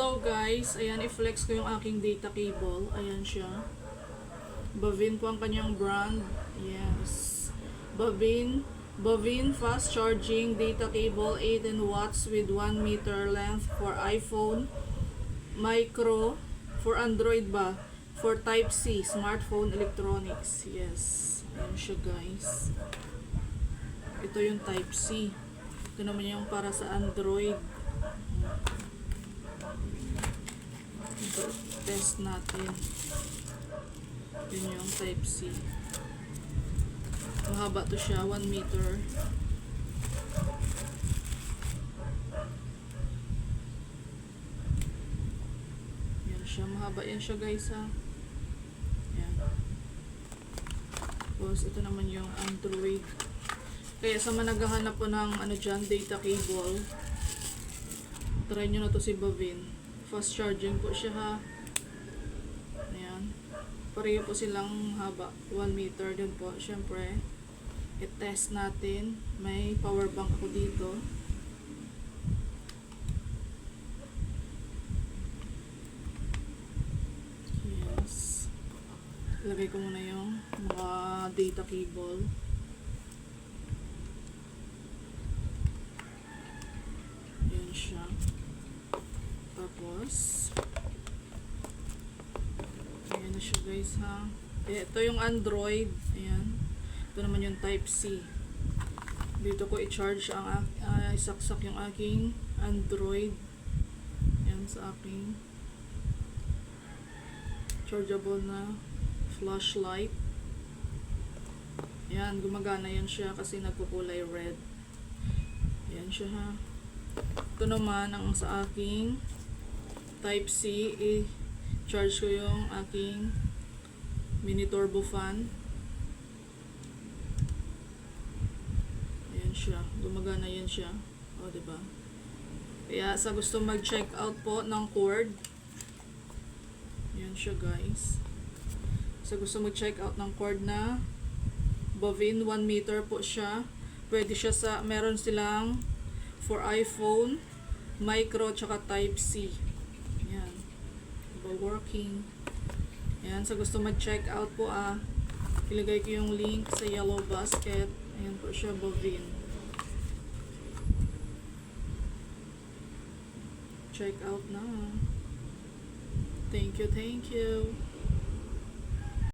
Hello guys, ayan, i-flex ko yung aking data cable. Ayan siya. Bavin po ang kanyang brand. Yes. Bavin fast charging data cable 18 watts with 1 meter length for iPhone, micro, for Android ba? For Type-C, smartphone electronics. Yes. Ayan siya guys. Ito yung Type-C. Ito naman yung para sa Android. Test natin. Yun yung Type-C. Mahaba to siya, 1 meter. Yan siya, mahaba yan siya guys ha. Yan. Tapos ito naman yung Android. Kaya sa mga naghahanap po ng ano dyan, data cable, try nyo na to si Bavin. Fast charging po siya ha. Ayan. Pareho po silang haba. 1 meter din po. Siyempre, i-test natin. May power bank ako dito. Yes. Ilagay ko muna yung mga data cable. Ayan siya. Tapos, ayan na siya guys ha. Ito yung Android. Ayan. Ito naman yung Type-C. Dito ko i-charge ang isaksak yung aking Android. Ayan sa aking chargeable na flashlight. Ayan, gumagana yan siya kasi nagkukulay red. Ayan siya ha. Ito naman ang sa aking Type-C, i-charge ko yung aking mini turbo fan. Ayan siya, gumagana yan siya. O, diba? Kaya sa gusto mag-check out po ng cord, ayan siya guys. Sa gusto mag-check out ng cord na Bavin, 1 meter po siya. Pwede siya sa, meron silang for iPhone, micro, tsaka Type-C. Ayan. Diba working? Ayan. Sa gusto mag-check out po ilagay ko yung link sa yellow basket. Ayan po siya, Bavin. Check out na. Thank you, thank you.